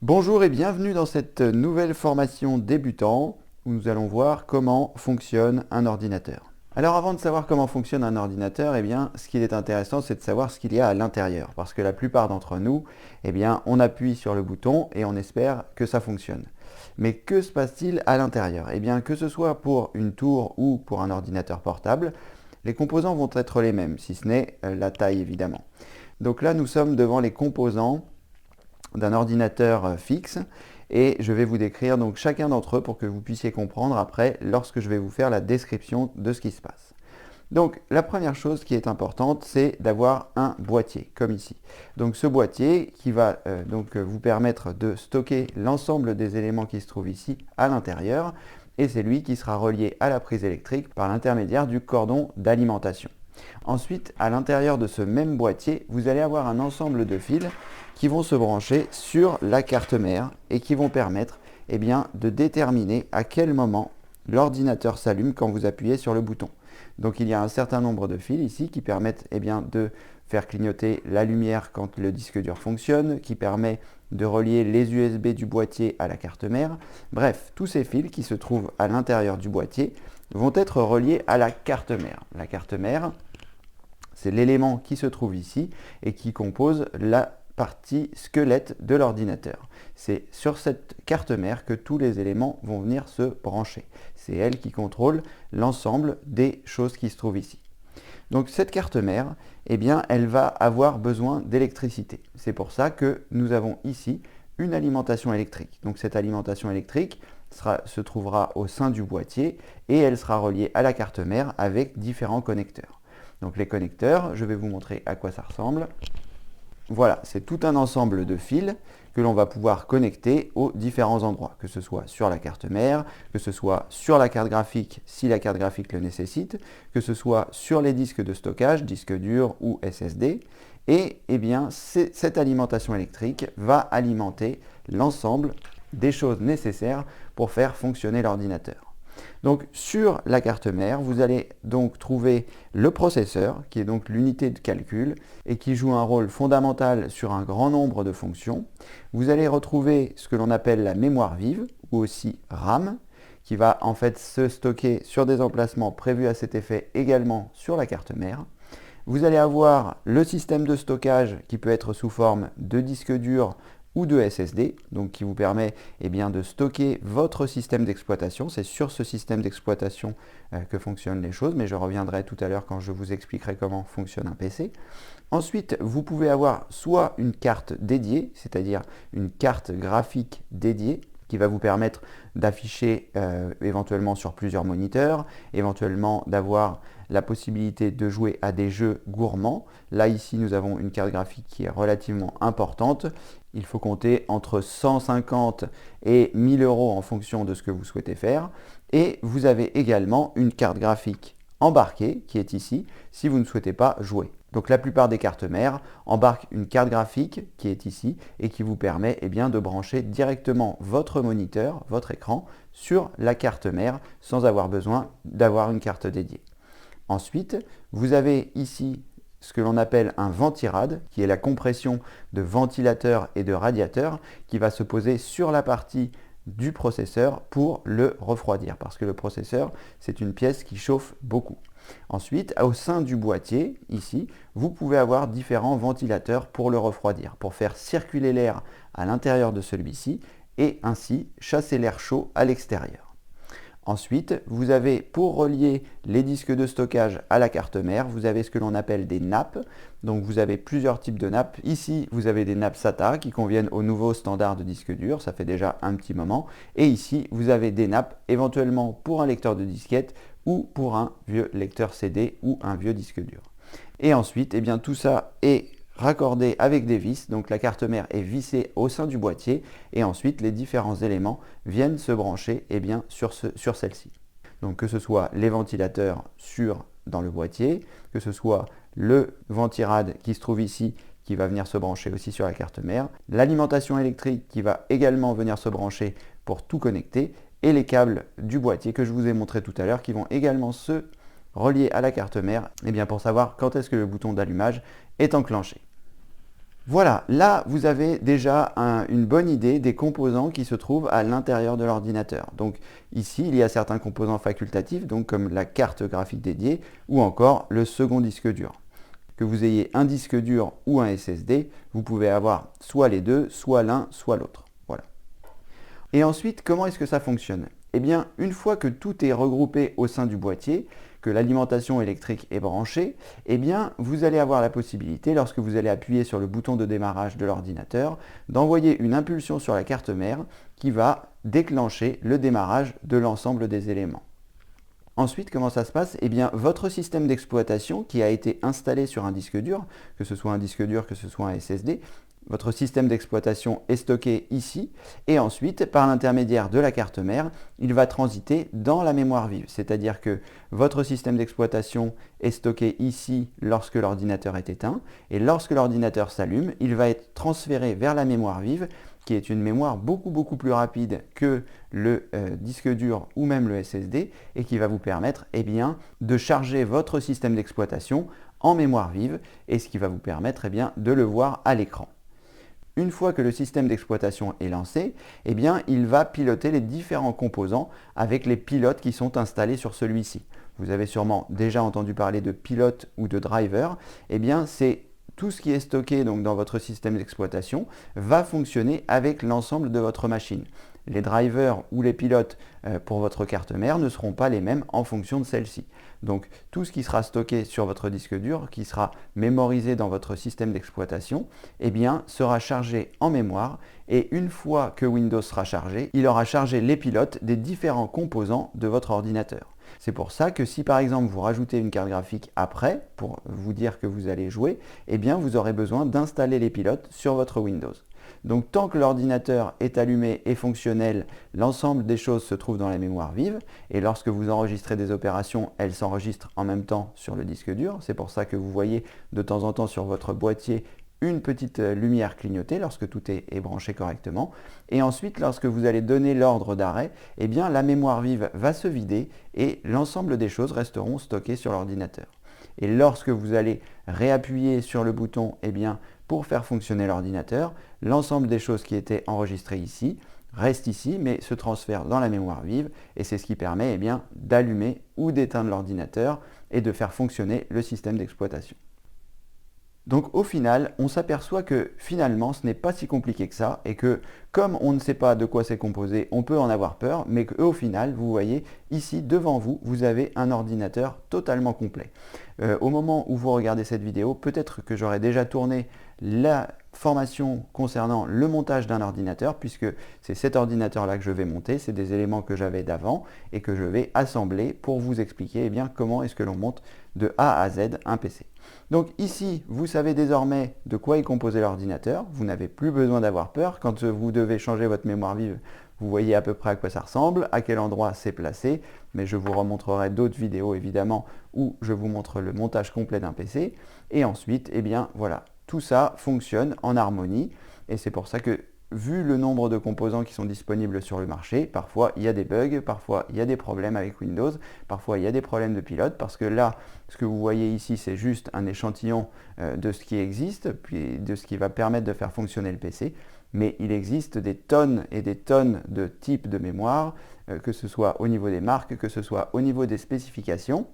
Bonjour et bienvenue dans cette nouvelle formation débutant où nous allons voir comment fonctionne un ordinateur. Alors avant de savoir comment fonctionne un ordinateur, ce qui est intéressant c'est de savoir ce qu'il y a à l'intérieur parce que la plupart d'entre nous, on appuie sur le bouton et on espère que ça fonctionne. Mais que se passe-t-il à l'intérieur? Que ce soit pour une tour ou pour un ordinateur portable, les composants vont être les mêmes, si ce n'est la taille évidemment. Donc là nous sommes devant les composants d'un ordinateur fixe et je vais vous décrire donc chacun d'entre eux pour que vous puissiez comprendre après lorsque je vais vous faire la description de ce qui se passe. Donc la première chose qui est importante, c'est d'avoir un boîtier comme ici. Donc ce boîtier qui va vous permettre de stocker l'ensemble des éléments qui se trouvent ici à l'intérieur et c'est lui qui sera relié à la prise électrique par l'intermédiaire du cordon d'alimentation. Ensuite, à l'intérieur de ce même boîtier, vous allez avoir un ensemble de fils qui vont se brancher sur la carte mère et qui vont permettre de déterminer à quel moment l'ordinateur s'allume quand vous appuyez sur le bouton. Donc il y a un certain nombre de fils ici qui permettent de faire clignoter la lumière quand le disque dur fonctionne, qui permet de relier les USB du boîtier à la carte mère. Bref, tous ces fils qui se trouvent à l'intérieur du boîtier vont être reliés à la carte mère. La carte mère, c'est l'élément qui se trouve ici et qui compose la partie squelette de l'ordinateur. C'est sur cette carte mère que tous les éléments vont venir se brancher. C'est elle qui contrôle l'ensemble des choses qui se trouvent ici. Donc cette carte mère, elle va avoir besoin d'électricité. C'est pour ça que nous avons ici une alimentation électrique. Donc cette alimentation électrique se trouvera au sein du boîtier et elle sera reliée à la carte mère avec différents connecteurs. Donc les connecteurs, je vais vous montrer à quoi ça ressemble. Voilà, c'est tout un ensemble de fils que l'on va pouvoir connecter aux différents endroits, que ce soit sur la carte mère, que ce soit sur la carte graphique si la carte graphique le nécessite, que ce soit sur les disques de stockage, disques durs ou SSD. Et cette alimentation électrique va alimenter l'ensemble des choses nécessaires pour faire fonctionner l'ordinateur. Donc sur la carte mère, vous allez donc trouver le processeur, qui est donc l'unité de calcul et qui joue un rôle fondamental sur un grand nombre de fonctions. Vous allez retrouver ce que l'on appelle la mémoire vive, ou aussi RAM, qui va en fait se stocker sur des emplacements prévus à cet effet également sur la carte mère. Vous allez avoir le système de stockage qui peut être sous forme de disque dur ou de SSD, donc qui vous permet de stocker votre système d'exploitation. C'est sur ce système d'exploitation que fonctionnent les choses, mais je reviendrai tout à l'heure quand je vous expliquerai comment fonctionne un PC. Ensuite, vous pouvez avoir soit une carte dédiée, c'est-à-dire une carte graphique dédiée, qui va vous permettre d'afficher éventuellement sur plusieurs moniteurs, éventuellement d'avoir la possibilité de jouer à des jeux gourmands. Là, ici, nous avons une carte graphique qui est relativement importante. Il faut compter entre 150 et 1000 euros en fonction de ce que vous souhaitez faire. Et vous avez également une carte graphique embarquée qui est ici si vous ne souhaitez pas jouer. Donc la plupart des cartes mères embarquent une carte graphique qui est ici et qui vous permet de brancher directement votre moniteur, votre écran, sur la carte mère sans avoir besoin d'avoir une carte dédiée. Ensuite, vous avez ici ce que l'on appelle un ventirad, qui est la compression de ventilateur et de radiateur, qui va se poser sur la partie du processeur pour le refroidir, parce que le processeur, c'est une pièce qui chauffe beaucoup. Ensuite, au sein du boîtier, ici, vous pouvez avoir différents ventilateurs pour le refroidir, pour faire circuler l'air à l'intérieur de celui-ci et ainsi chasser l'air chaud à l'extérieur. Ensuite, vous avez, pour relier les disques de stockage à la carte mère, vous avez ce que l'on appelle des nappes. Donc vous avez plusieurs types de nappes. Ici, vous avez des nappes SATA qui conviennent au nouveau standard de disque dur, ça fait déjà un petit moment. Et ici, vous avez des nappes éventuellement pour un lecteur de disquette ou pour un vieux lecteur CD ou un vieux disque dur. Et ensuite, tout ça est raccordé avec des vis, donc la carte mère est vissée au sein du boîtier et ensuite les différents éléments viennent se brancher sur celle-ci. Donc que ce soit les ventilateurs dans le boîtier, que ce soit le ventirad qui se trouve ici qui va venir se brancher aussi sur la carte mère, l'alimentation électrique qui va également venir se brancher pour tout connecter et les câbles du boîtier que je vous ai montré tout à l'heure qui vont également se relier à la carte mère pour savoir quand est-ce que le bouton d'allumage est enclenché. Voilà, là vous avez déjà une bonne idée des composants qui se trouvent à l'intérieur de l'ordinateur. Donc ici, il y a certains composants facultatifs, donc comme la carte graphique dédiée ou encore le second disque dur. Que vous ayez un disque dur ou un SSD, vous pouvez avoir soit les deux, soit l'un, soit l'autre. Voilà. Et ensuite, comment est-ce que ça fonctionne? Eh bien, une fois que tout est regroupé au sein du boîtier, que l'alimentation électrique est branchée, eh bien, vous allez avoir la possibilité, lorsque vous allez appuyer sur le bouton de démarrage de l'ordinateur, d'envoyer une impulsion sur la carte mère qui va déclencher le démarrage de l'ensemble des éléments. Ensuite, comment ça se passe? Eh bien, votre système d'exploitation qui a été installé sur un disque dur, que ce soit un disque dur, que ce soit un SSD, votre système d'exploitation est stocké ici et ensuite, par l'intermédiaire de la carte mère, il va transiter dans la mémoire vive. C'est-à-dire que votre système d'exploitation est stocké ici lorsque l'ordinateur est éteint et lorsque l'ordinateur s'allume, il va être transféré vers la mémoire vive qui est une mémoire beaucoup plus rapide que le disque dur ou même le SSD et qui va vous permettre de charger votre système d'exploitation en mémoire vive et ce qui va vous permettre de le voir à l'écran. Une fois que le système d'exploitation est lancé, il va piloter les différents composants avec les pilotes qui sont installés sur celui-ci. Vous avez sûrement déjà entendu parler de pilote ou de driver. C'est tout ce qui est stocké donc, dans votre système d'exploitation va fonctionner avec l'ensemble de votre machine. Les drivers ou les pilotes pour votre carte mère ne seront pas les mêmes en fonction de celle-ci. Donc tout ce qui sera stocké sur votre disque dur, qui sera mémorisé dans votre système d'exploitation, sera chargé en mémoire et une fois que Windows sera chargé, il aura chargé les pilotes des différents composants de votre ordinateur. C'est pour ça que si par exemple vous rajoutez une carte graphique après, pour vous dire que vous allez jouer, vous aurez besoin d'installer les pilotes sur votre Windows. Donc tant que l'ordinateur est allumé et fonctionnel, l'ensemble des choses se trouve dans la mémoire vive et lorsque vous enregistrez des opérations, elles s'enregistrent en même temps sur le disque dur. C'est pour ça que vous voyez de temps en temps sur votre boîtier une petite lumière clignoter lorsque tout est branché correctement. Et ensuite, lorsque vous allez donner l'ordre d'arrêt, la mémoire vive va se vider et l'ensemble des choses resteront stockées sur l'ordinateur. Et lorsque vous allez réappuyer sur le bouton pour faire fonctionner l'ordinateur, l'ensemble des choses qui étaient enregistrées ici restent ici mais se transfèrent dans la mémoire vive et c'est ce qui permet d'allumer ou d'éteindre l'ordinateur et de faire fonctionner le système d'exploitation. Donc au final, on s'aperçoit que finalement ce n'est pas si compliqué que ça et que comme on ne sait pas de quoi c'est composé, on peut en avoir peur, mais qu'au final, vous voyez, ici devant vous, vous avez un ordinateur totalement complet. Au moment où vous regardez cette vidéo, peut-être que j'aurai déjà tourné la formation concernant le montage d'un ordinateur puisque c'est cet ordinateur là que je vais monter, c'est des éléments que j'avais d'avant et que je vais assembler pour vous expliquer comment est-ce que l'on monte de A à Z un PC. Donc ici, vous savez désormais de quoi est composé l'ordinateur, vous n'avez plus besoin d'avoir peur, quand vous devez changer votre mémoire vive, vous voyez à peu près à quoi ça ressemble, à quel endroit c'est placé, mais je vous remontrerai d'autres vidéos évidemment où je vous montre le montage complet d'un PC et ensuite, voilà. Tout ça fonctionne en harmonie et c'est pour ça que vu le nombre de composants qui sont disponibles sur le marché, parfois il y a des bugs, parfois il y a des problèmes avec Windows, parfois il y a des problèmes de pilote parce que là, ce que vous voyez ici, c'est juste un échantillon de ce qui existe, puis de ce qui va permettre de faire fonctionner le PC, mais il existe des tonnes et des tonnes de types de mémoire, que ce soit au niveau des marques, que ce soit au niveau des spécifications.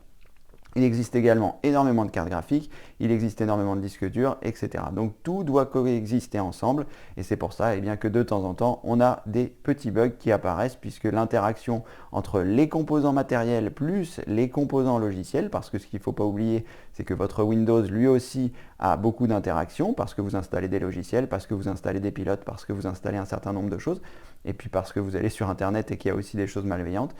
Il existe également énormément de cartes graphiques, il existe énormément de disques durs, etc. Donc tout doit coexister ensemble et c'est pour ça que de temps en temps on a des petits bugs qui apparaissent puisque l'interaction entre les composants matériels plus les composants logiciels, parce que ce qu'il ne faut pas oublier c'est que votre Windows lui aussi a beaucoup d'interactions parce que vous installez des logiciels, parce que vous installez des pilotes, parce que vous installez un certain nombre de choses et puis parce que vous allez sur internet et qu'il y a aussi des choses malveillantes,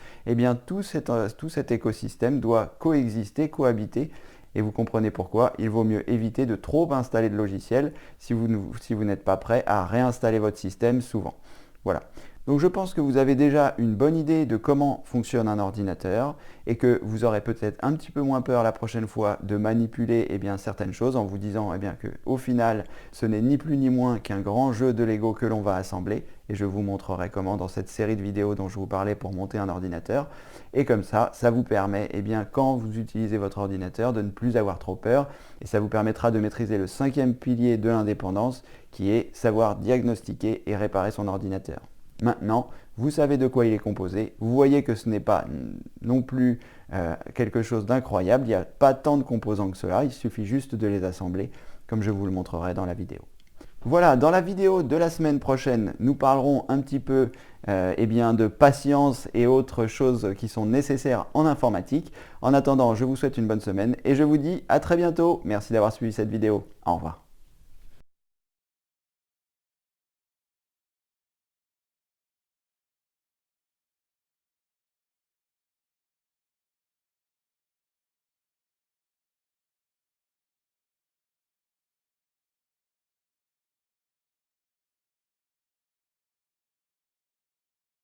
tout cet écosystème doit coexister, cohabiter et vous comprenez pourquoi il vaut mieux éviter de trop installer de logiciels si vous n'êtes pas prêt à réinstaller votre système souvent. Voilà. Donc je pense que vous avez déjà une bonne idée de comment fonctionne un ordinateur et que vous aurez peut-être un petit peu moins peur la prochaine fois de manipuler certaines choses en vous disant qu'au final ce n'est ni plus ni moins qu'un grand jeu de Lego que l'on va assembler et je vous montrerai comment dans cette série de vidéos dont je vous parlais pour monter un ordinateur. Et comme ça vous permet quand vous utilisez votre ordinateur de ne plus avoir trop peur et ça vous permettra de maîtriser le 5e pilier de l'indépendance qui est savoir diagnostiquer et réparer son ordinateur. Maintenant, vous savez de quoi il est composé, vous voyez que ce n'est pas non plus quelque chose d'incroyable, il n'y a pas tant de composants que cela, il suffit juste de les assembler, comme je vous le montrerai dans la vidéo. Voilà, dans la vidéo de la semaine prochaine, nous parlerons un petit peu de patience et autres choses qui sont nécessaires en informatique. En attendant, je vous souhaite une bonne semaine et je vous dis à très bientôt. Merci d'avoir suivi cette vidéo. Au revoir.